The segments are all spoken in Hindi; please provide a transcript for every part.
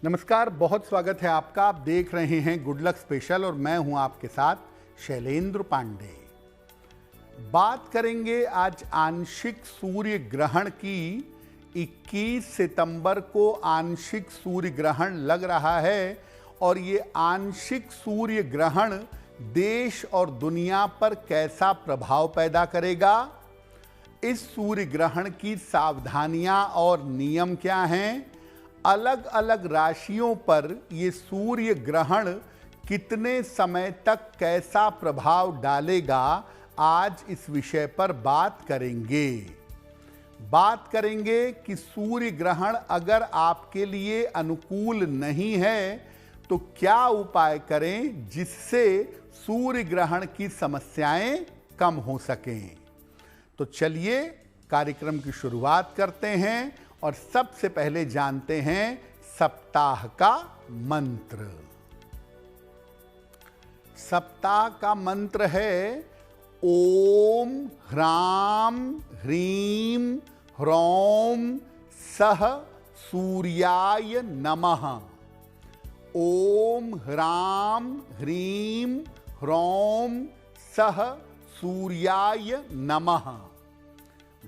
नमस्कार, बहुत स्वागत है आपका। आप देख रहे हैं गुड लक स्पेशल और मैं हूं आपके साथ शैलेंद्र पांडे। बात करेंगे आज आंशिक सूर्य ग्रहण की। 21 सितंबर को आंशिक सूर्य ग्रहण लग रहा है और ये आंशिक सूर्य ग्रहण देश और दुनिया पर कैसा प्रभाव पैदा करेगा, इस सूर्य ग्रहण की सावधानियां और नियम क्या हैं, अलग अलग राशियों पर ये सूर्य ग्रहण कितने समय तक कैसा प्रभाव डालेगा, आज इस विषय पर बात करेंगे। बात करेंगे कि सूर्य ग्रहण अगर आपके लिए अनुकूल नहीं है तो क्या उपाय करें जिससे सूर्य ग्रहण की समस्याएं कम हो सकें। तो चलिए कार्यक्रम की शुरुआत करते हैं और सबसे पहले जानते हैं सप्ताह का मंत्र। सप्ताह का मंत्र है ओम ह्राम ह्रीम ह्रौम सह सूर्याय नमः। ओम ह्राम ह्रीम ह्रौम सह सूर्याय नमः।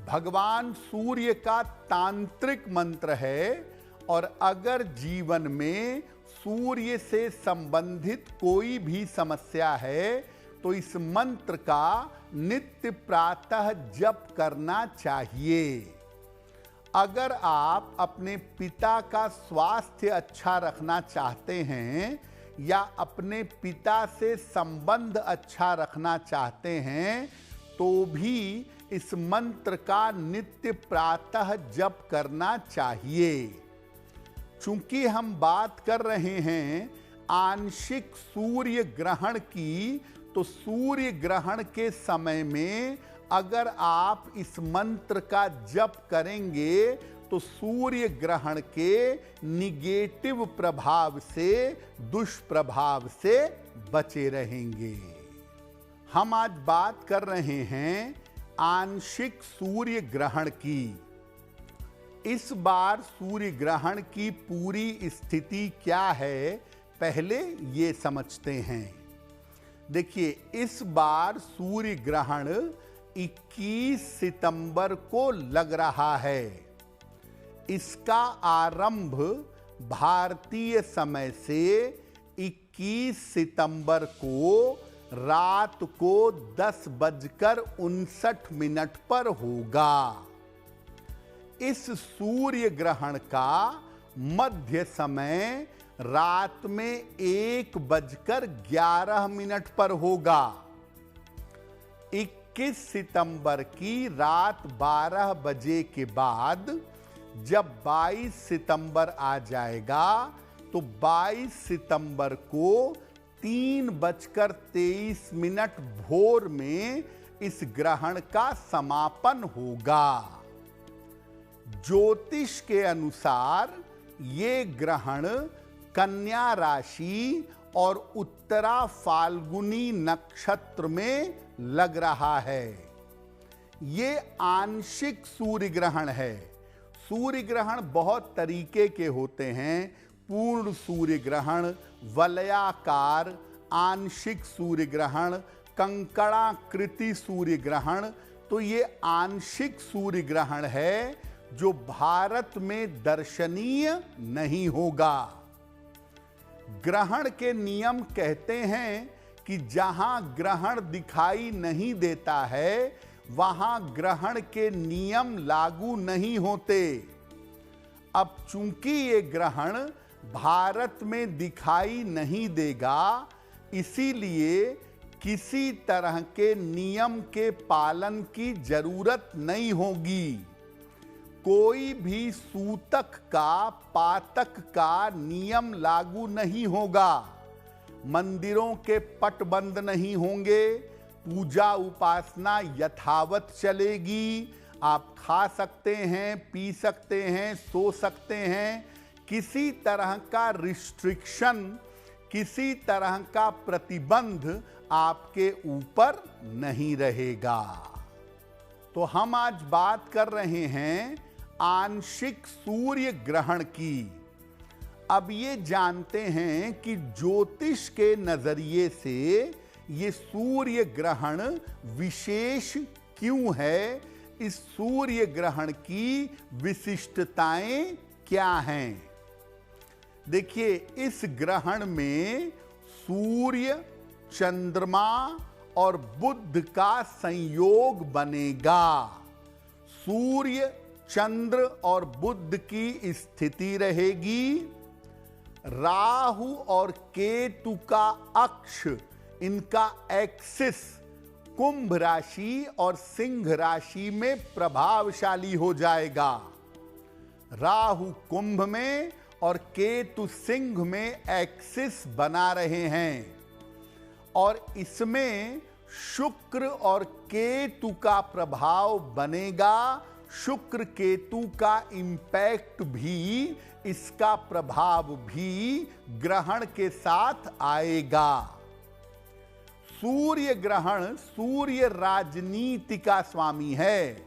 भगवान सूर्य का तांत्रिक मंत्र है और अगर जीवन में सूर्य से संबंधित कोई भी समस्या है तो इस मंत्र का नित्य प्रातः जप करना चाहिए। अगर आप अपने पिता का स्वास्थ्य अच्छा रखना चाहते हैं या अपने पिता से संबंध अच्छा रखना चाहते हैं तो भी इस मंत्र का नित्य प्रातः जप करना चाहिए। चूंकि हम बात कर रहे हैं आंशिक सूर्य ग्रहण की, तो सूर्य ग्रहण के समय में अगर आप इस मंत्र का जप करेंगे तो सूर्य ग्रहण के निगेटिव प्रभाव से, दुष्प्रभाव से बचे रहेंगे। हम आज बात कर रहे हैं आंशिक सूर्य ग्रहण की। इस बार सूर्य ग्रहण की पूरी स्थिति क्या है, पहले ये समझते हैं। देखिए, इस बार सूर्य ग्रहण 21 सितंबर को लग रहा है। इसका आरंभ भारतीय समय से 21 सितंबर को रात को 10:59 पर होगा। इस सूर्य ग्रहण का मध्य समय रात में 1:11 पर होगा। 21 सितंबर की रात 12 बजे के बाद जब 22 सितंबर आ जाएगा तो 22 सितंबर को 3:23 भोर में इस ग्रहण का समापन होगा। ज्योतिष के अनुसार ये ग्रहण कन्या राशि और उत्तरा फाल्गुनी नक्षत्र में लग रहा है। ये आंशिक सूर्य ग्रहण है। सूर्य ग्रहण बहुत तरीके के होते हैं। पूर्ण सूर्य ग्रहण, वलयाकार, आंशिक सूर्य ग्रहण, कंकणाकृति सूर्य ग्रहण। तो ये आंशिक सूर्य ग्रहण है जो भारत में दर्शनीय नहीं होगा। ग्रहण के नियम कहते हैं कि जहां ग्रहण दिखाई नहीं देता है वहां ग्रहण के नियम लागू नहीं होते। अब चूंकि ये ग्रहण भारत में दिखाई नहीं देगा, इसीलिए किसी तरह के नियम के पालन की जरूरत नहीं होगी। कोई भी सूतक का, पातक का नियम लागू नहीं होगा। मंदिरों के पट बंद नहीं होंगे। पूजा उपासना यथावत चलेगी। आप खा सकते हैं, पी सकते हैं, सो सकते हैं। किसी तरह का रिस्ट्रिक्शन, किसी तरह का प्रतिबंध आपके ऊपर नहीं रहेगा। तो हम आज बात कर रहे हैं आंशिक सूर्य ग्रहण की। अब ये जानते हैं कि ज्योतिष के नजरिए से ये सूर्य ग्रहण विशेष क्यों है, इस सूर्य ग्रहण की विशिष्टताएं क्या हैं। देखिए, इस ग्रहण में सूर्य, चंद्रमा और बुध का संयोग बनेगा। सूर्य, चंद्र और बुध की स्थिति रहेगी। राहु और केतु का अक्ष, इनका एक्सिस कुंभ राशि और सिंह राशि में प्रभावशाली हो जाएगा। राहु कुंभ में और केतु सिंह में एक्सिस बना रहे हैं, और इसमें शुक्र और केतु का प्रभाव बनेगा। शुक्र केतु का इंपैक्ट भी, इसका प्रभाव भी ग्रहण के साथ आएगा। सूर्य ग्रहण, सूर्य राजनीति का स्वामी है,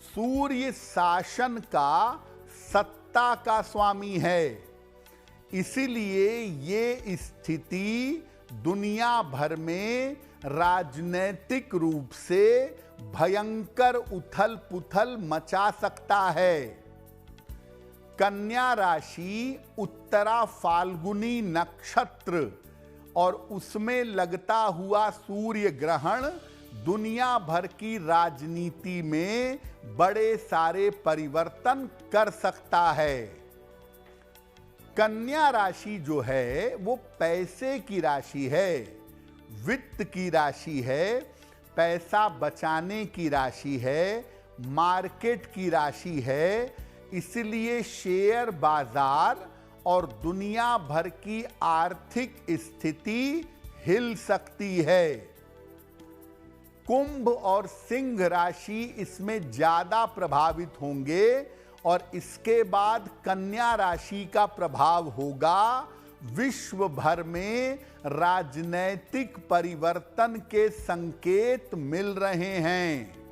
सूर्य शासन का, सत्ता का स्वामी है। इसीलिए ये स्थिति दुनिया भर में राजनैतिक रूप से भयंकर उथल पुथल मचा सकता है। कन्या राशि, उत्तरा फाल्गुनी नक्षत्र और उसमें लगता हुआ सूर्य ग्रहण दुनिया भर की राजनीति में बड़े सारे परिवर्तन कर सकता है। कन्या राशि जो है वो पैसे की राशि है, वित्त की राशि है, पैसा बचाने की राशि है, मार्केट की राशि है। इसलिए शेयर बाजार और दुनिया भर की आर्थिक स्थिति हिल सकती है। कुंभ और सिंह राशि इसमें ज्यादा प्रभावित होंगे, और इसके बाद कन्या राशि का प्रभाव होगा। विश्व भर में राजनैतिक परिवर्तन के संकेत मिल रहे हैं।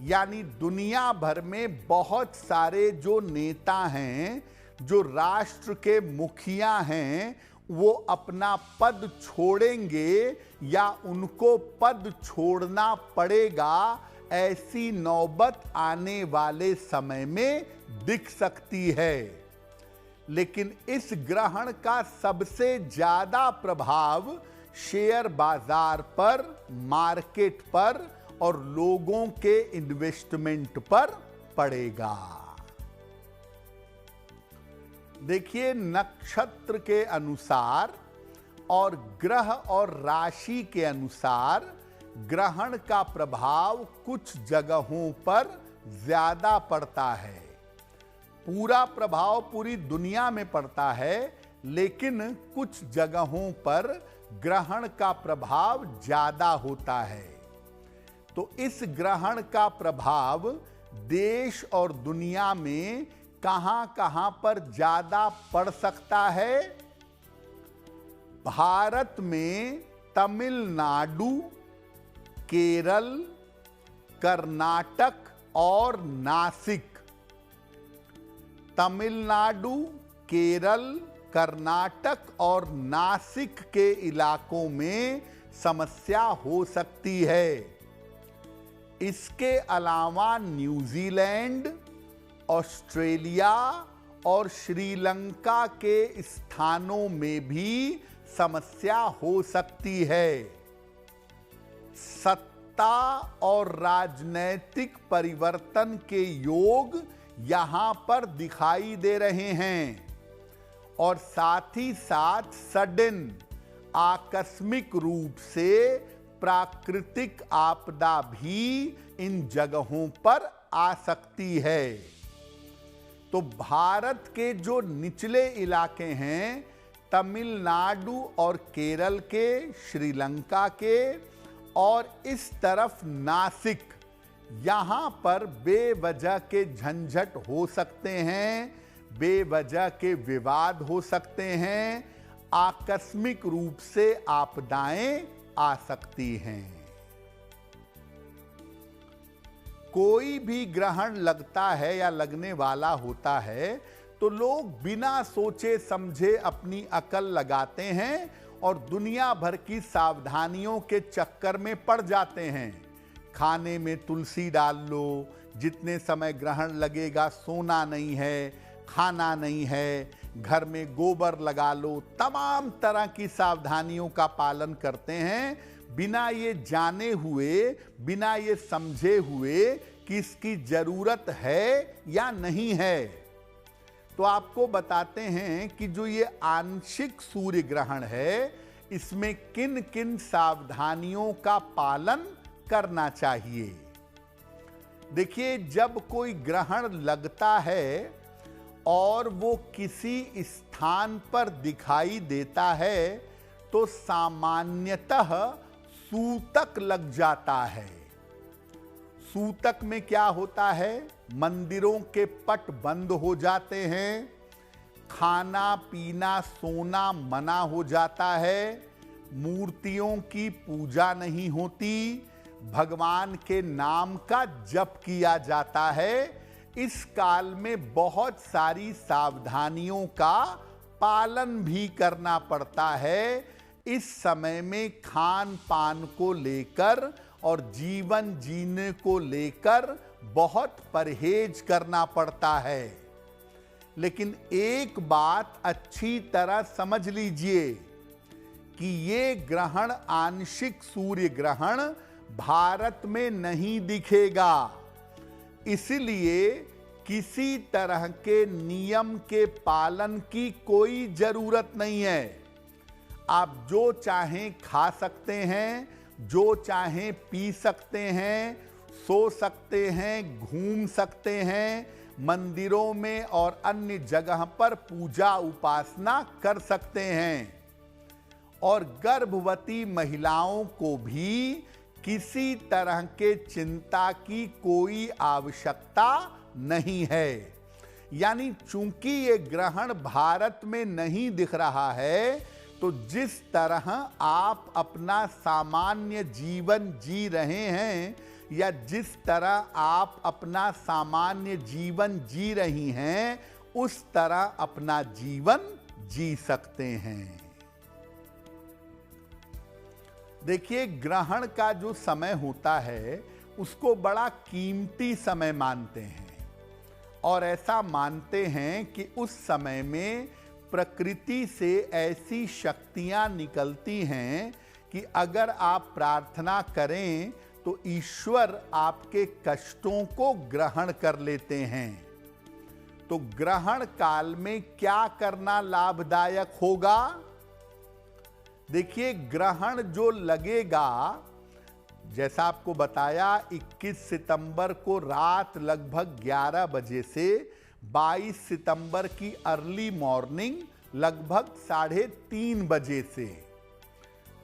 यानी दुनिया भर में बहुत सारे जो नेता हैं, जो राष्ट्र के मुखिया हैं, वो अपना पद छोड़ेंगे या उनको पद छोड़ना पड़ेगा। ऐसी नौबत आने वाले समय में दिख सकती है। लेकिन इस ग्रहण का सबसे ज्यादा प्रभाव शेयर बाजार पर, मार्केट पर और लोगों के इन्वेस्टमेंट पर पड़ेगा। देखिए, नक्षत्र के अनुसार और ग्रह और राशि के अनुसार ग्रहण का प्रभाव कुछ जगहों पर ज्यादा पड़ता है। पूरा प्रभाव पूरी दुनिया में पड़ता है, लेकिन कुछ जगहों पर ग्रहण का प्रभाव ज्यादा होता है। तो इस ग्रहण का प्रभाव देश और दुनिया में कहां-कहां पर ज्यादा पड़ सकता है। भारत में तमिलनाडु, केरल, कर्नाटक और नासिक। तमिलनाडु, केरल, कर्नाटक और नासिक के इलाकों में समस्या हो सकती है। इसके अलावा न्यूजीलैंड, ऑस्ट्रेलिया और श्रीलंका के स्थानों में भी समस्या हो सकती है। सत्ता और राजनैतिक परिवर्तन के योग यहां पर दिखाई दे रहे हैं, और साथ ही साथ सडन, आकस्मिक रूप से प्राकृतिक आपदा भी इन जगहों पर आ सकती है। तो भारत के जो निचले इलाके हैं, तमिलनाडु और केरल के, श्रीलंका के और इस तरफ नासिक, यहां पर बेवजह के झंझट हो सकते हैं, बेवजह के विवाद हो सकते हैं, आकस्मिक रूप से आपदाएं आ सकती हैं। कोई भी ग्रहण लगता है या लगने वाला होता है तो लोग बिना सोचे समझे अपनी अकल लगाते हैं और दुनिया भर की सावधानियों के चक्कर में पड़ जाते हैं। खाने में तुलसी डाल लो, जितने समय ग्रहण लगेगा सोना नहीं है, खाना नहीं है, घर में गोबर लगा लो, तमाम तरह की सावधानियों का पालन करते हैं बिना ये जाने हुए, बिना ये समझे हुए कि इसकी जरूरत है या नहीं है। तो आपको बताते हैं कि जो ये आंशिक सूर्य ग्रहण है, इसमें किन किन सावधानियों का पालन करना चाहिए। देखिए, जब कोई ग्रहण लगता है और वो किसी स्थान पर दिखाई देता है तो सामान्यतः सूतक लग जाता है। सूतक में क्या होता है? मंदिरों के पट बंद हो जाते हैं, खाना पीना सोना मना हो जाता है, मूर्तियों की पूजा नहीं होती, भगवान के नाम का जप किया जाता है। इस काल में बहुत सारी सावधानियों का पालन भी करना पड़ता है। इस समय में खान पान को लेकर और जीवन जीने को लेकर बहुत परहेज करना पड़ता है। लेकिन एक बात अच्छी तरह समझ लीजिए कि ये ग्रहण, आंशिक सूर्य ग्रहण, भारत में नहीं दिखेगा। इसलिए किसी तरह के नियम के पालन की कोई जरूरत नहीं है। आप जो चाहें खा सकते हैं, जो चाहें पी सकते हैं, सो सकते हैं, घूम सकते हैं, मंदिरों में और अन्य जगह पर पूजा उपासना कर सकते हैं। और गर्भवती महिलाओं को भी किसी तरह के चिंता की कोई आवश्यकता नहीं है। यानी चूंकि ये ग्रहण भारत में नहीं दिख रहा है, तो जिस तरह आप अपना सामान्य जीवन जी रहे हैं या जिस तरह आप अपना सामान्य जीवन जी रही हैं, उस तरह अपना जीवन जी सकते हैं। देखिए, ग्रहण का जो समय होता है उसको बड़ा कीमती समय मानते हैं और ऐसा मानते हैं कि उस समय में प्रकृति से ऐसी शक्तियां निकलती हैं कि अगर आप प्रार्थना करें तो ईश्वर आपके कष्टों को ग्रहण कर लेते हैं। तो ग्रहण काल में क्या करना लाभदायक होगा? देखिए, ग्रहण जो लगेगा, जैसा आपको बताया, 21 सितंबर को रात लगभग 11 बजे से 22 सितंबर की अर्ली मॉर्निंग लगभग 3:30 बजे से।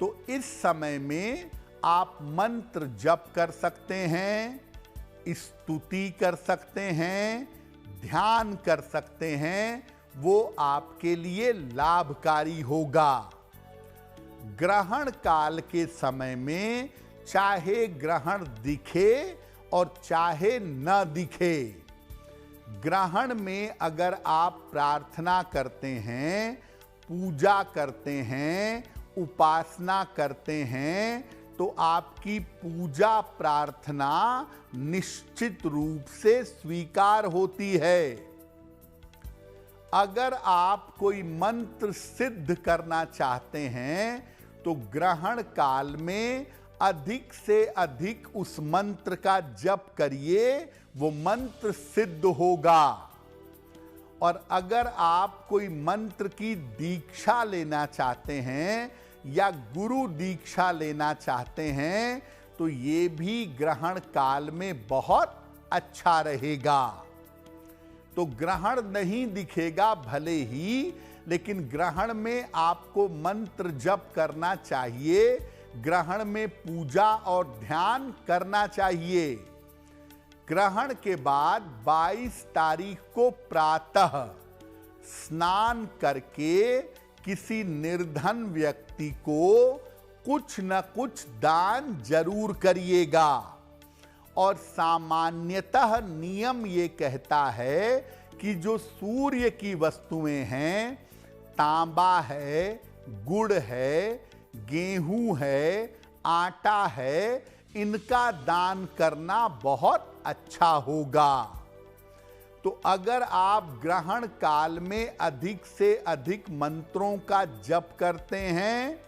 तो इस समय में आप मंत्र जप कर सकते हैं, स्तुति कर सकते हैं, ध्यान कर सकते हैं, वो आपके लिए लाभकारी होगा। ग्रहण काल के समय में चाहे ग्रहण दिखे और चाहे न दिखे, ग्रहण में अगर आप प्रार्थना करते हैं, पूजा करते हैं, उपासना करते हैं, तो आपकी पूजा प्रार्थना निश्चित रूप से स्वीकार होती है। अगर आप कोई मंत्र सिद्ध करना चाहते हैं तो ग्रहण काल में अधिक से अधिक उस मंत्र का जप करिए, वो मंत्र सिद्ध होगा। और अगर आप कोई मंत्र की दीक्षा लेना चाहते हैं या गुरु दीक्षा लेना चाहते हैं तो ये भी ग्रहण काल में बहुत अच्छा रहेगा। तो ग्रहण नहीं दिखेगा भले ही, लेकिन ग्रहण में आपको मंत्र जप करना चाहिए, ग्रहण में पूजा और ध्यान करना चाहिए। ग्रहण के बाद 22 तारीख को प्रातः स्नान करके किसी निर्धन व्यक्ति को कुछ न कुछ दान जरूर करिएगा। और सामान्यतः नियम ये कहता है कि जो सूर्य की वस्तुएं हैं, तांबा है, गुड़ है, गेहूं है, आटा है, इनका दान करना बहुत अच्छा होगा। तो अगर आप ग्रहण काल में अधिक से अधिक मंत्रों का जप करते हैं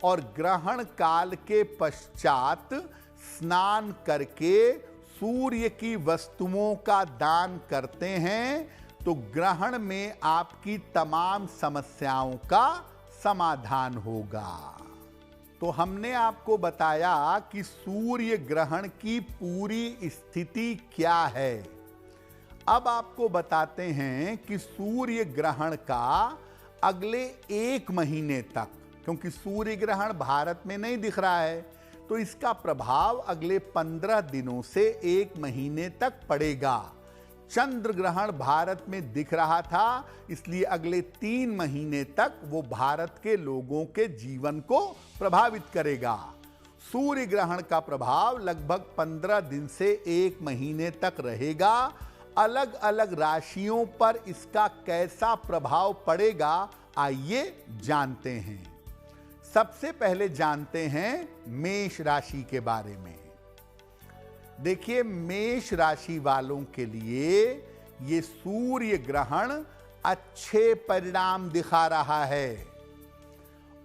और ग्रहण काल के पश्चात स्नान करके सूर्य की वस्तुओं का दान करते हैं, तो ग्रहण में आपकी तमाम समस्याओं का समाधान होगा। तो हमने आपको बताया कि सूर्य ग्रहण की पूरी स्थिति क्या है। अब आपको बताते हैं कि सूर्य ग्रहण का अगले 1 महीने तक, क्योंकि सूर्य ग्रहण भारत में नहीं दिख रहा है, तो इसका प्रभाव अगले 15 दिनों से 1 महीने तक पड़ेगा। चंद्र ग्रहण भारत में दिख रहा था, इसलिए अगले 3 महीने तक वो भारत के लोगों के जीवन को प्रभावित करेगा। सूर्य ग्रहण का प्रभाव लगभग 15 दिन से 1 महीने तक रहेगा। अलग अलग राशियों पर इसका कैसा प्रभाव पड़ेगा, आइए जानते हैं। सबसे पहले जानते हैं मेष राशि के बारे में। देखिए, मेष राशि वालों के लिए ये सूर्य ग्रहण अच्छे परिणाम दिखा रहा है।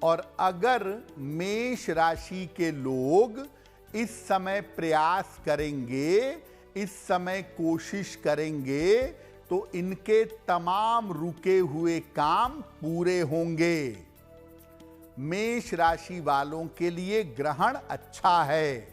और अगर मेष राशि के लोग इस समय प्रयास करेंगे, इस समय कोशिश करेंगे, तो इनके तमाम रुके हुए काम पूरे होंगे। मेष राशि वालों के लिए ग्रहण अच्छा है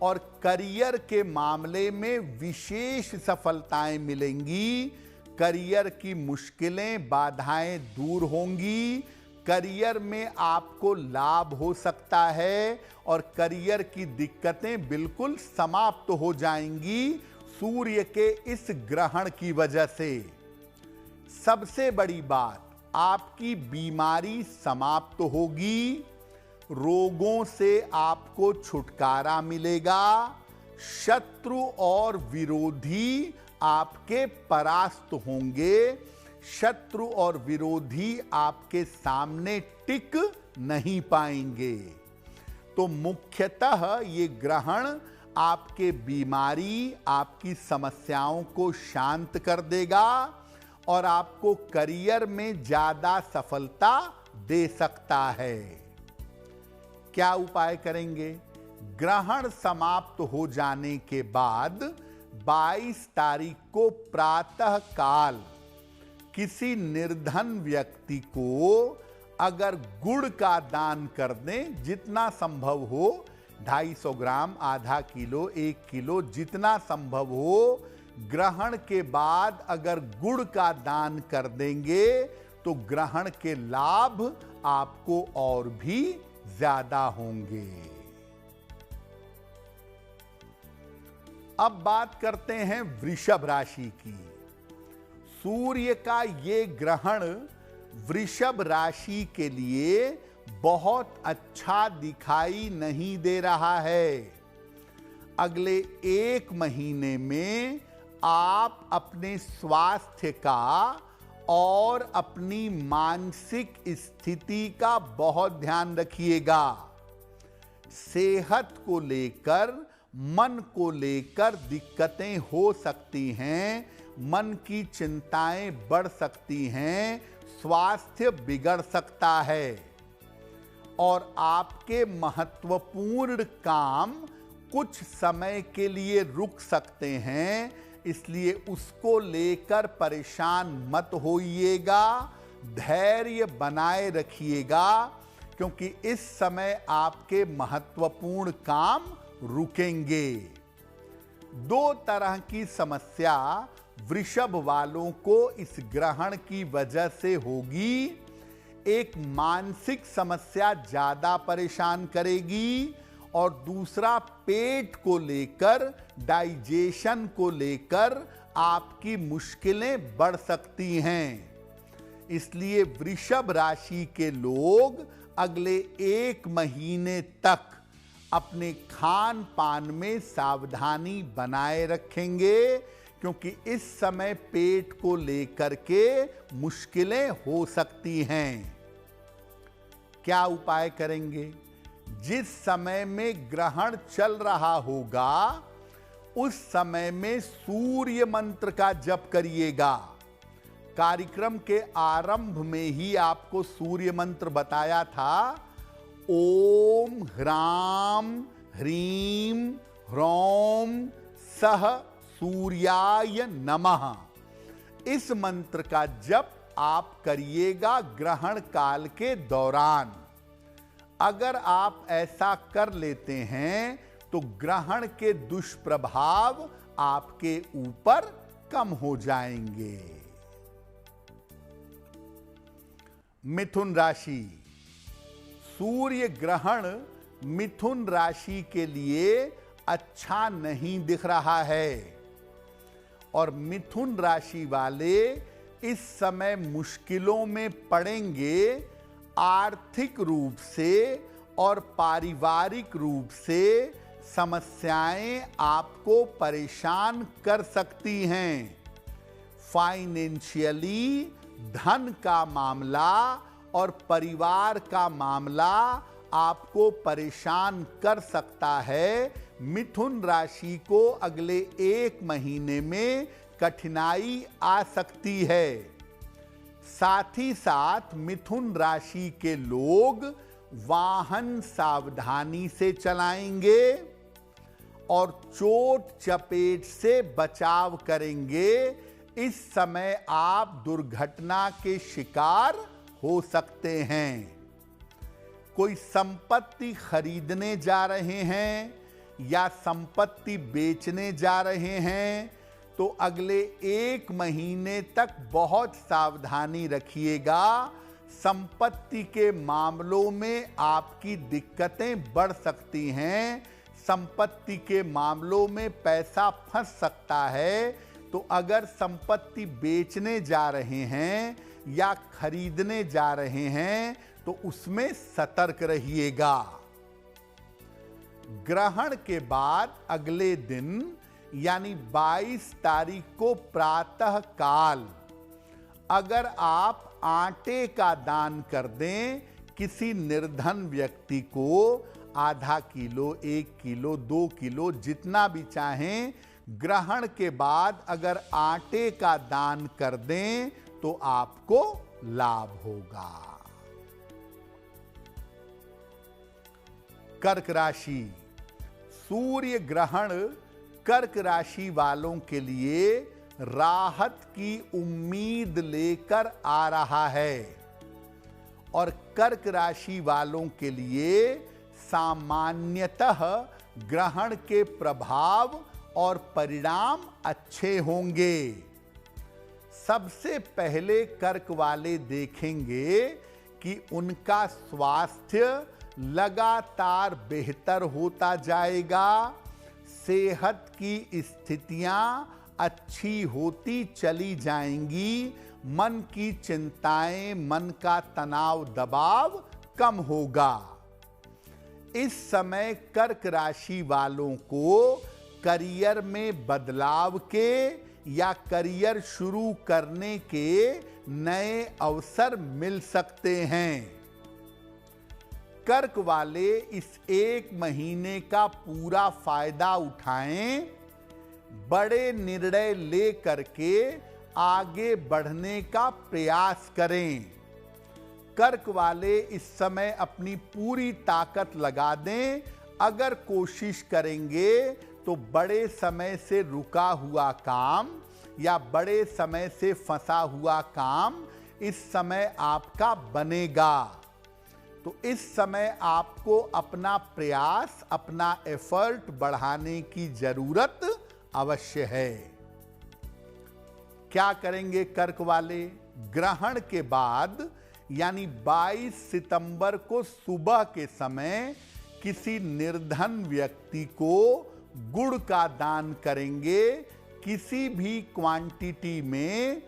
और करियर के मामले में विशेष सफलताएं मिलेंगी। करियर की मुश्किलें, बाधाएं दूर होंगी। करियर में आपको लाभ हो सकता है और करियर की दिक्कतें बिल्कुल समाप्त हो जाएंगी सूर्य के इस ग्रहण की वजह से। सबसे बड़ी बात, आपकी बीमारी समाप्त होगी, रोगों से आपको छुटकारा मिलेगा, शत्रु और विरोधी आपके परास्त होंगे, शत्रु और विरोधी आपके सामने टिक नहीं पाएंगे। तो मुख्यतः ये ग्रहण आपके बीमारी, आपकी समस्याओं को शांत कर देगा और आपको करियर में ज्यादा सफलता दे सकता है। क्या उपाय करेंगे? ग्रहण समाप्त हो जाने के बाद 22 तारीख को प्रातः काल किसी निर्धन व्यक्ति को अगर गुड़ का दान कर दें, जितना संभव हो, 250 ग्राम, आधा किलो, 1 किलो, जितना संभव हो, ग्रहण के बाद अगर गुड़ का दान कर देंगे तो ग्रहण के लाभ आपको और भी ज्यादा होंगे। अब बात करते हैं वृषभ राशि की। सूर्य का ये ग्रहण वृषभ राशि के लिए बहुत अच्छा दिखाई नहीं दे रहा है। अगले 1 महीने में आप अपने स्वास्थ्य का और अपनी मानसिक स्थिति का बहुत ध्यान रखिएगा। सेहत को लेकर, मन को लेकर दिक्कतें हो सकती हैं, मन की चिंताएं बढ़ सकती हैं, स्वास्थ्य बिगड़ सकता है और आपके महत्वपूर्ण काम कुछ समय के लिए रुक सकते हैं। इसलिए उसको लेकर परेशान मत होइएगा, धैर्य बनाए रखिएगा, क्योंकि इस समय आपके महत्वपूर्ण काम रुकेंगे। 2 तरह की समस्या वृषभ वालों को इस ग्रहण की वजह से होगी। एक मानसिक समस्या ज्यादा परेशान करेगी और दूसरा पेट को लेकर, डाइजेशन को लेकर आपकी मुश्किलें बढ़ सकती हैं। इसलिए वृषभ राशि के लोग अगले 1 महीने तक अपने खान पान में सावधानी बनाए रखेंगे, क्योंकि इस समय पेट को लेकर के मुश्किलें हो सकती हैं। क्या उपाय करेंगे? जिस समय में ग्रहण चल रहा होगा उस समय में सूर्य मंत्र का जप करिएगा। कार्यक्रम के आरंभ में ही आपको सूर्य मंत्र बताया था। ओम ह्राम ह्रीम ह्रौम सह सूर्याय नमः। इस मंत्र का जप आप करिएगा ग्रहण काल के दौरान। अगर आप ऐसा कर लेते हैं तो ग्रहण के दुष्प्रभाव आपके ऊपर कम हो जाएंगे। मिथुन राशि। सूर्य ग्रहण मिथुन राशि के लिए अच्छा नहीं दिख रहा है और मिथुन राशि वाले इस समय मुश्किलों में पड़ेंगे। आर्थिक रूप से और पारिवारिक रूप से समस्याएं आपको परेशान कर सकती हैं। फाइनेंशियली धन का मामला और परिवार का मामला आपको परेशान कर सकता है। मिथुन राशि को अगले 1 महीने में कठिनाई आ सकती है। साथ ही साथ मिथुन राशि के लोग वाहन सावधानी से चलाएंगे और चोट चपेट से बचाव करेंगे। इस समय आप दुर्घटना के शिकार हो सकते हैं। कोई संपत्ति खरीदने जा रहे हैं या संपत्ति बेचने जा रहे हैं तो अगले 1 महीने तक बहुत सावधानी रखिएगा। संपत्ति के मामलों में आपकी दिक्कतें बढ़ सकती हैं। संपत्ति के मामलों में पैसा फंस सकता है। तो अगर संपत्ति बेचने जा रहे हैं या खरीदने जा रहे हैं तो उसमें सतर्क रहिएगा। ग्रहण के बाद अगले दिन यानी 22 तारीख को प्रातः काल अगर आप आटे का दान कर दें किसी निर्धन व्यक्ति को, आधा किलो, 1 किलो, 2 किलो, जितना भी चाहें, ग्रहण के बाद अगर आटे का दान कर दें तो आपको लाभ होगा। कर्क राशि। सूर्य ग्रहण कर्क राशि वालों के लिए राहत की उम्मीद लेकर आ रहा है और कर्क राशि वालों के लिए सामान्यतः ग्रहण के प्रभाव और परिणाम अच्छे होंगे। सबसे पहले कर्क वाले देखेंगे कि उनका स्वास्थ्य लगातार बेहतर होता जाएगा। सेहत की स्थितियां अच्छी होती चली जाएंगी। मन की चिंताएं, मन का तनाव दबाव कम होगा। इस समय कर्क राशि वालों को करियर में बदलाव के या करियर शुरू करने के नए अवसर मिल सकते हैं। कर्क वाले इस 1 महीने का पूरा फायदा उठाएं। बड़े निर्णय ले करके आगे बढ़ने का प्रयास करें। कर्क वाले इस समय अपनी पूरी ताकत लगा दें। अगर कोशिश करेंगे तो बड़े समय से रुका हुआ काम या बड़े समय से फंसा हुआ काम इस समय आपका बनेगा। तो इस समय आपको अपना प्रयास, अपना एफर्ट बढ़ाने की जरूरत अवश्य है। क्या करेंगे कर्क वाले? ग्रहण के बाद यानी 22 सितंबर को सुबह के समय किसी निर्धन व्यक्ति को गुड़ का दान करेंगे। किसी भी क्वांटिटी में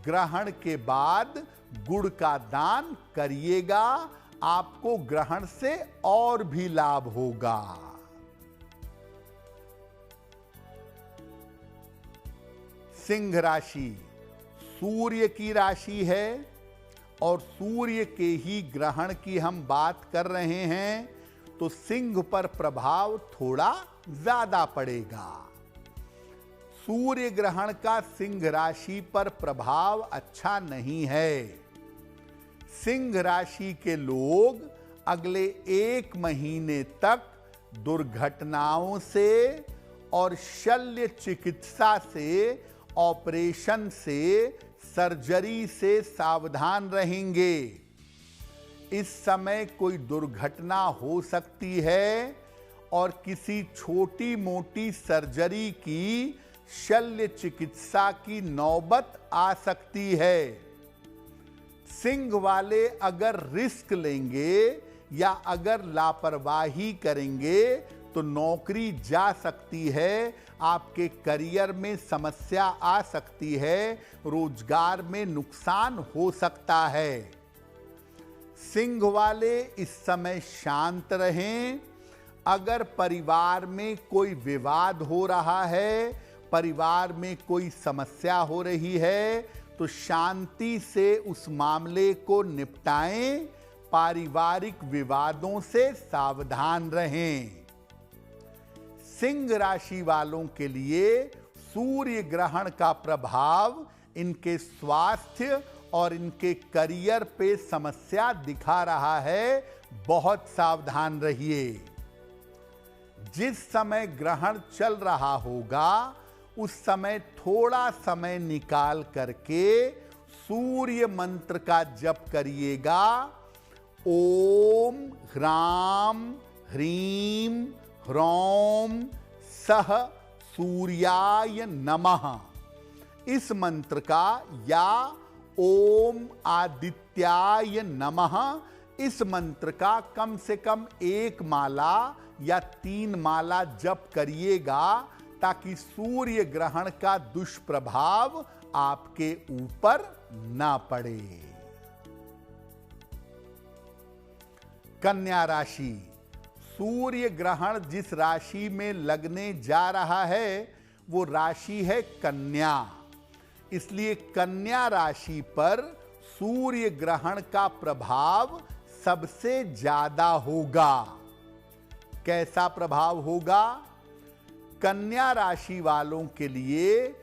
ग्रहण के बाद गुड़ का दान करिएगा। आपको ग्रहण से और भी लाभ होगा। सिंह राशि सूर्य की राशि है और सूर्य के ही ग्रहण की हम बात कर रहे हैं, तो सिंह पर प्रभाव थोड़ा ज्यादा पड़ेगा। सूर्य ग्रहण का सिंह राशि पर प्रभाव अच्छा नहीं है। सिंह राशि के लोग अगले 1 महीने तक दुर्घटनाओं से और शल्य चिकित्सा से, ऑपरेशन से, सर्जरी से सावधान रहेंगे। इस समय कोई दुर्घटना हो सकती है और किसी छोटी मोटी सर्जरी की, शल्य चिकित्सा की नौबत आ सकती है। सिंह वाले अगर रिस्क लेंगे या अगर लापरवाही करेंगे तो नौकरी जा सकती है, आपके करियर में समस्या आ सकती है, रोजगार में नुकसान हो सकता है। सिंह वाले इस समय शांत रहें। अगर परिवार में कोई विवाद हो रहा है, परिवार में कोई समस्या हो रही है, तो शांति से उस मामले को निपटाएं। पारिवारिक विवादों से सावधान रहें। सिंह राशि वालों के लिए सूर्य ग्रहण का प्रभाव इनके स्वास्थ्य और इनके करियर पे समस्या दिखा रहा है। बहुत सावधान रहिए। जिस समय ग्रहण चल रहा होगा उस समय थोड़ा समय निकाल करके सूर्य मंत्र का जप करिएगा। ओम ह्राम ह्रीम ह्रौम सह सूर्याय नमः, इस मंत्र का, या ओम आदित्याय नमः, इस मंत्र का कम से कम 1 माला या 3 माला जप करिएगा, ताकि सूर्य ग्रहण का दुष्प्रभाव आपके ऊपर ना पड़े। कन्या राशि, सूर्य ग्रहण जिस राशि में लगने जा रहा है वो राशि है कन्या। इसलिए कन्या राशि पर सूर्य ग्रहण का प्रभाव सबसे ज्यादा होगा। कैसा प्रभाव होगा? कन्या राशि वालों के लिए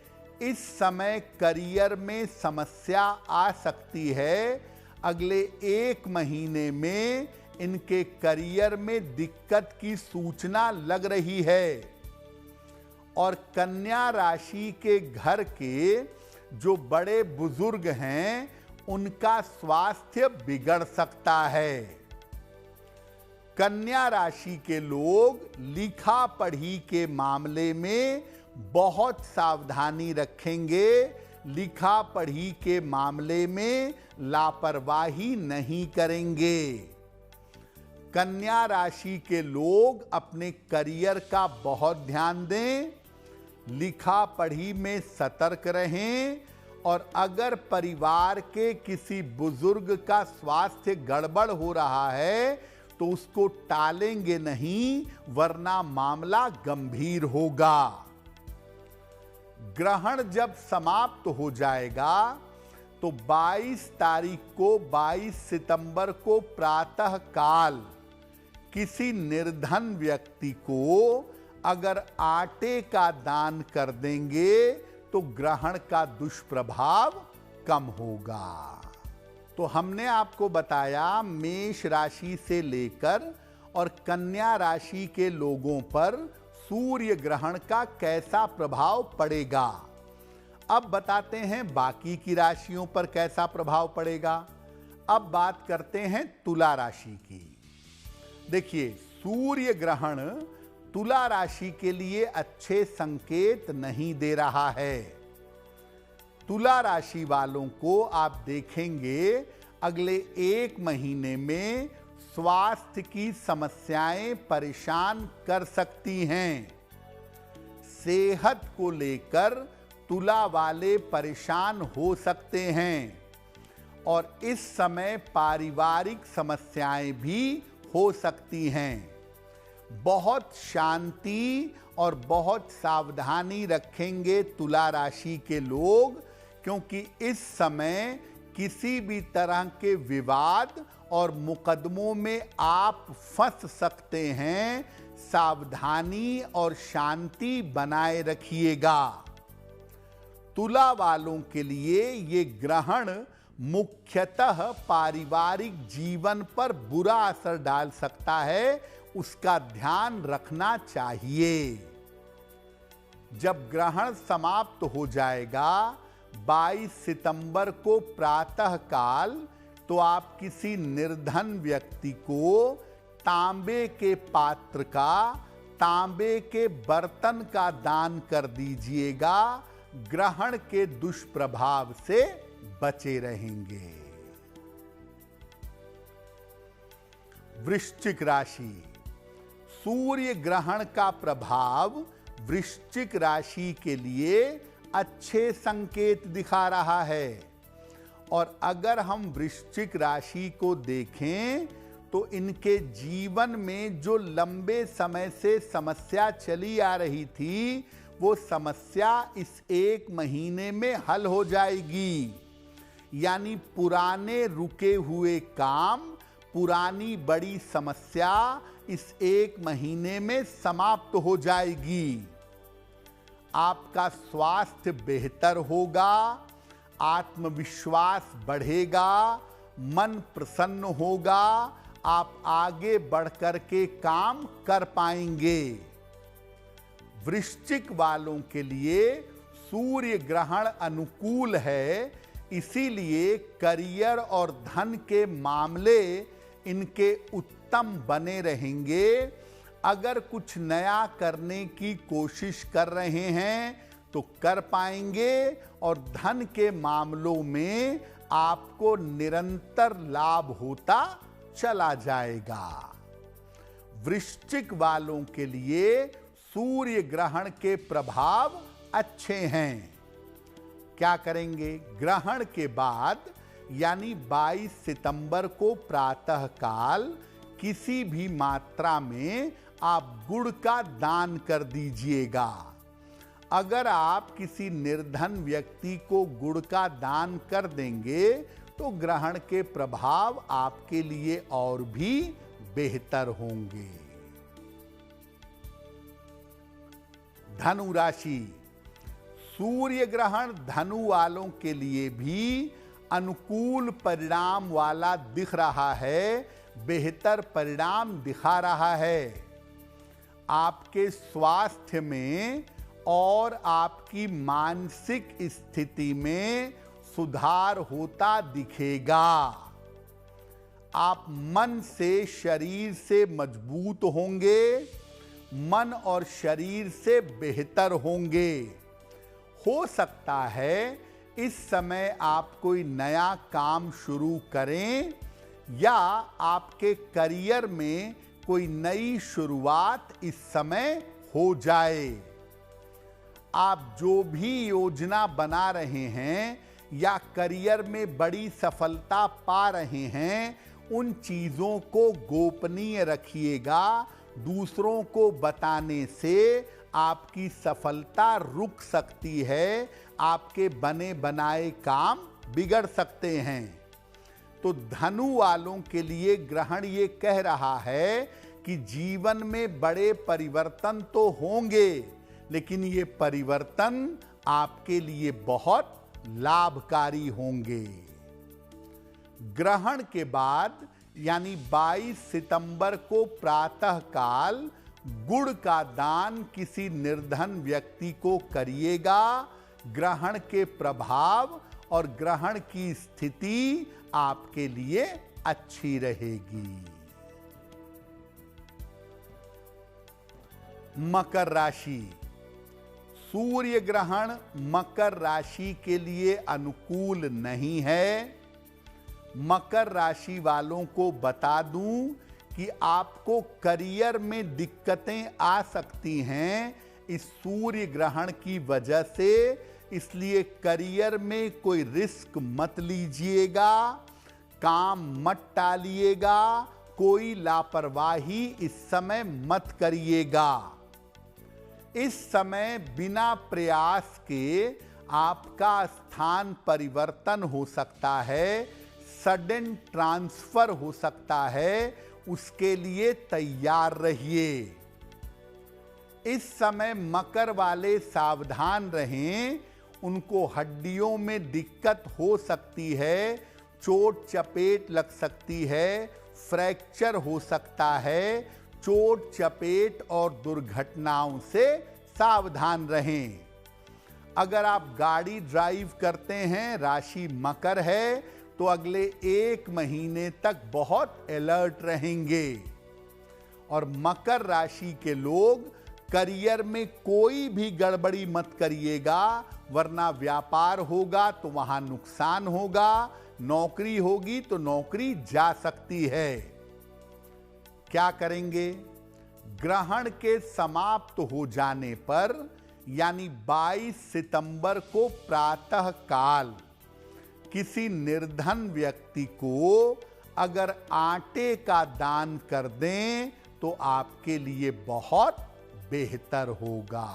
इस समय करियर में समस्या आ सकती है। अगले 1 महीने में इनके करियर में दिक्कत की सूचना लग रही है और कन्या राशि के घर के जो बड़े बुजुर्ग हैं उनका स्वास्थ्य बिगड़ सकता है। कन्या राशि के लोग लिखा पढ़ी के मामले में बहुत सावधानी रखेंगे। लिखा पढ़ी के मामले में लापरवाही नहीं करेंगे। कन्या राशि के लोग अपने करियर का बहुत ध्यान दें, लिखा पढ़ी में सतर्क रहें और अगर परिवार के किसी बुजुर्ग का स्वास्थ्य गड़बड़ हो रहा है तो उसको टालेंगे नहीं, वरना मामला गंभीर होगा। ग्रहण जब समाप्त हो जाएगा तो 22 तारीख को, 22 सितंबर को प्रातः काल किसी निर्धन व्यक्ति को अगर आटे का दान कर देंगे तो ग्रहण का दुष्प्रभाव कम होगा। तो हमने आपको बताया मेष राशि से लेकर और कन्या राशि के लोगों पर सूर्य ग्रहण का कैसा प्रभाव पड़ेगा। अब बताते हैं बाकी की राशियों पर कैसा प्रभाव पड़ेगा। अब बात करते हैं तुला राशि की। देखिए, सूर्य ग्रहण तुला राशि के लिए अच्छे संकेत नहीं दे रहा है। तुला राशि वालों को आप देखेंगे अगले 1 महीने में स्वास्थ्य की समस्याएं परेशान कर सकती हैं। सेहत को लेकर तुला वाले परेशान हो सकते हैं और इस समय पारिवारिक समस्याएं भी हो सकती हैं। बहुत शांति और बहुत सावधानी रखेंगे तुला राशि के लोग, क्योंकि इस समय किसी भी तरह के विवाद और मुकदमों में आप फंस सकते हैं। सावधानी और शांति बनाए रखिएगा। तुला वालों के लिए ये ग्रहण मुख्यतः पारिवारिक जीवन पर बुरा असर डाल सकता है, उसका ध्यान रखना चाहिए। जब ग्रहण समाप्त हो जाएगा 22 सितंबर को प्रातः काल, तो आप किसी निर्धन व्यक्ति को तांबे के पात्र का, तांबे के बर्तन का दान कर दीजिएगा। ग्रहण के दुष्प्रभाव से बचे रहेंगे। वृश्चिक राशि, सूर्य ग्रहण का प्रभाव वृश्चिक राशि के लिए अच्छे संकेत दिखा रहा है। और अगर हम वृश्चिक राशि को देखें तो इनके जीवन में जो लंबे समय से समस्या चली आ रही थी, वो समस्या इस 1 महीने में हल हो जाएगी। यानी पुराने रुके हुए काम, पुरानी बड़ी समस्या इस 1 महीने में समाप्त हो जाएगी। आपका स्वास्थ्य बेहतर होगा, आत्मविश्वास बढ़ेगा, मन प्रसन्न होगा, आप आगे बढ़कर के काम कर पाएंगे। वृश्चिक वालों के लिए सूर्य ग्रहण अनुकूल है, इसीलिए करियर और धन के मामले इनके उत्तम बने रहेंगे। अगर कुछ नया करने की कोशिश कर रहे हैं तो कर पाएंगे, और धन के मामलों में आपको निरंतर लाभ होता चला जाएगा। वृश्चिक वालों के लिए सूर्य ग्रहण के प्रभाव अच्छे हैं। क्या करेंगे? ग्रहण के बाद यानी 22 सितंबर को प्रातः काल किसी भी मात्रा में आप गुड़ का दान कर दीजिएगा। अगर आप किसी निर्धन व्यक्ति को गुड़ का दान कर देंगे तो ग्रहण के प्रभाव आपके लिए और भी बेहतर होंगे। धनु राशि, सूर्य ग्रहण धनु वालों के लिए भी अनुकूल परिणाम वाला दिख रहा है, बेहतर परिणाम दिखा रहा है। आपके स्वास्थ्य में और आपकी मानसिक स्थिति में सुधार होता दिखेगा। आप मन से शरीर से मजबूत होंगे, मन और शरीर से बेहतर होंगे। हो सकता है इस समय आप कोई नया काम शुरू करें या आपके करियर में कोई नई शुरुआत इस समय हो जाए। आप जो भी योजना बना रहे हैं या करियर में बड़ी सफलता पा रहे हैं, उन चीज़ों को गोपनीय रखिएगा। दूसरों को बताने से आपकी सफलता रुक सकती है, आपके बने बनाए काम बिगड़ सकते हैं। तो धनु वालों के लिए ग्रहण ये कह रहा है कि जीवन में बड़े परिवर्तन तो होंगे, लेकिन ये परिवर्तन आपके लिए बहुत लाभकारी होंगे। ग्रहण के बाद यानी 22 सितंबर को प्रातः काल गुड़ का दान किसी निर्धन व्यक्ति को करिएगा। ग्रहण के प्रभाव और ग्रहण की स्थिति आपके लिए अच्छी रहेगी। मकर राशि, सूर्य ग्रहण मकर राशि के लिए अनुकूल नहीं है। मकर राशि वालों को बता दूं कि आपको करियर में दिक्कतें आ सकती हैं इस सूर्य ग्रहण की वजह से, इसलिए करियर में कोई रिस्क मत लीजिएगा, काम मत टालिएगा, कोई लापरवाही इस समय मत करिएगा। इस समय बिना प्रयास के आपका स्थान परिवर्तन हो सकता है, सडन ट्रांसफर हो सकता है, उसके लिए तैयार रहिए। इस समय मकर वाले सावधान रहें, उनको हड्डियों में दिक्कत हो सकती है, चोट चपेट लग सकती है, फ्रैक्चर हो सकता है। चोट चपेट और दुर्घटनाओं से सावधान रहें। अगर आप गाड़ी ड्राइव करते हैं, राशि मकर है, तो अगले 1 महीने तक बहुत अलर्ट रहेंगे। और मकर राशि के लोग करियर में कोई भी गड़बड़ी मत करिएगा, वरना व्यापार होगा तो वहां नुकसान होगा, नौकरी होगी तो नौकरी जा सकती है। क्या करेंगे? ग्रहण के समाप्त हो जाने पर यानी 22 सितंबर को प्रातः काल किसी निर्धन व्यक्ति को अगर आटे का दान कर दें तो आपके लिए बहुत बेहतर होगा।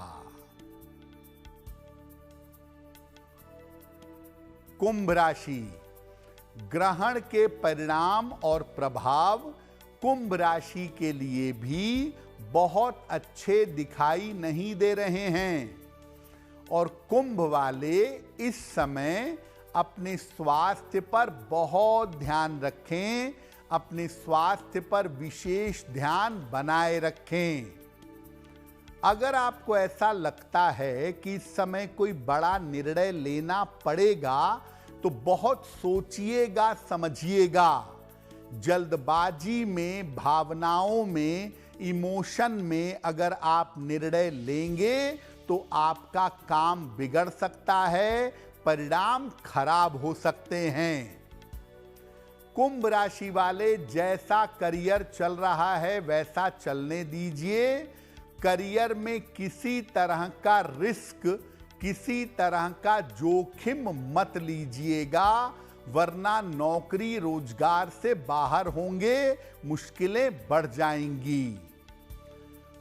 कुंभ राशि, ग्रहण के परिणाम और प्रभाव कुंभ राशि के लिए भी बहुत अच्छे दिखाई नहीं दे रहे हैं। और कुंभ वाले इस समय अपने स्वास्थ्य पर बहुत ध्यान रखें, अपने स्वास्थ्य पर विशेष ध्यान बनाए रखें। अगर आपको ऐसा लगता है कि इस समय कोई बड़ा निर्णय लेना पड़ेगा तो बहुत सोचिएगा, समझिएगा। जल्दबाजी में, भावनाओं में, इमोशन में अगर आप निर्णय लेंगे तो आपका काम बिगड़ सकता है, परिणाम खराब हो सकते हैं। कुंभ राशि वाले, जैसा करियर चल रहा है वैसा चलने दीजिए। करियर में किसी तरह का रिस्क, किसी तरह का जोखिम मत लीजिएगा, वरना नौकरी रोजगार से बाहर होंगे, मुश्किलें बढ़ जाएंगी।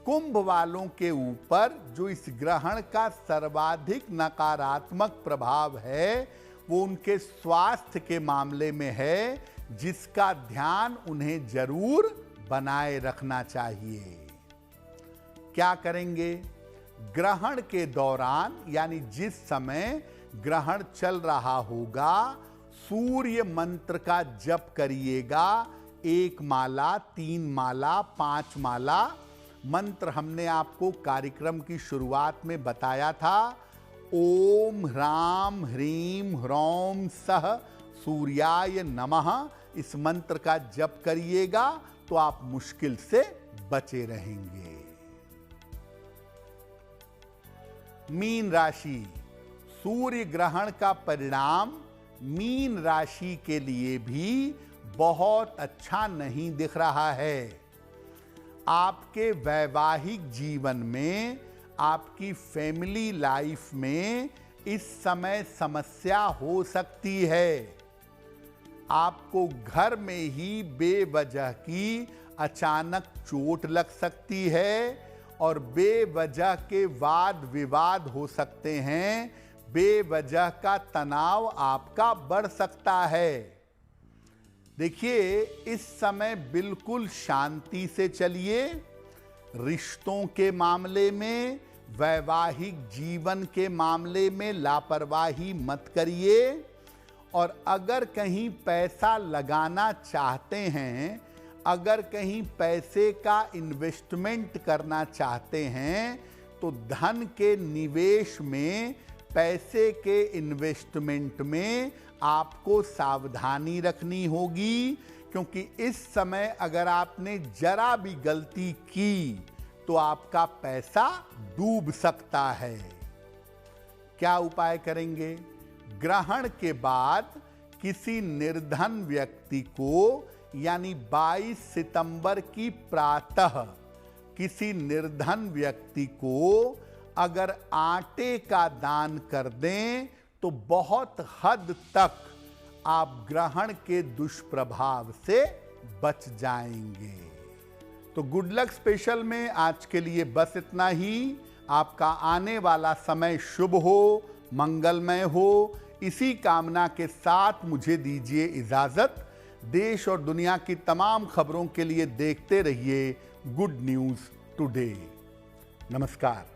कुंभ वालों के ऊपर जो इस ग्रहण का सर्वाधिक नकारात्मक प्रभाव है वो उनके स्वास्थ्य के मामले में है, जिसका ध्यान उन्हें जरूर बनाए रखना चाहिए। क्या करेंगे? ग्रहण के दौरान यानी जिस समय ग्रहण चल रहा होगा, सूर्य मंत्र का जप करिएगा। 1 माला, 3 माला, 5 माला। मंत्र हमने आपको कार्यक्रम की शुरुआत में बताया था। ओम ह्राम ह्रीम ह्रौम सह सूर्याय नमः। इस मंत्र का जप करिएगा तो आप मुश्किल से बचे रहेंगे। मीन राशि, सूर्य ग्रहण का परिणाम मीन राशि के लिए भी बहुत अच्छा नहीं दिख रहा है। आपके वैवाहिक जीवन में, आपकी फैमिली लाइफ में इस समय समस्या हो सकती है। आपको घर में ही बेवजह की अचानक चोट लग सकती है और बेवजह के वाद विवाद हो सकते हैं। बेवजह का तनाव आपका बढ़ सकता है। देखिए, इस समय बिल्कुल शांति से चलिए। रिश्तों के मामले में, वैवाहिक जीवन के मामले में लापरवाही मत करिए। और अगर कहीं पैसा लगाना चाहते हैं, अगर कहीं पैसे का इन्वेस्टमेंट करना चाहते हैं, तो धन के निवेश में, पैसे के इन्वेस्टमेंट में आपको सावधानी रखनी होगी, क्योंकि इस समय अगर आपने जरा भी गलती की तो आपका पैसा डूब सकता है। क्या उपाय करेंगे? ग्रहण के बाद किसी निर्धन व्यक्ति को यानी 22 सितंबर की प्रातः किसी निर्धन व्यक्ति को अगर आटे का दान कर दें तो बहुत हद तक आप ग्रहण के दुष्प्रभाव से बच जाएंगे। तो गुड लक स्पेशल में आज के लिए बस इतना ही। आपका आने वाला समय शुभ हो, मंगलमय हो, इसी कामना के साथ मुझे दीजिए इजाजत। देश और दुनिया की तमाम खबरों के लिए देखते रहिए गुड न्यूज़ टुडे। नमस्कार।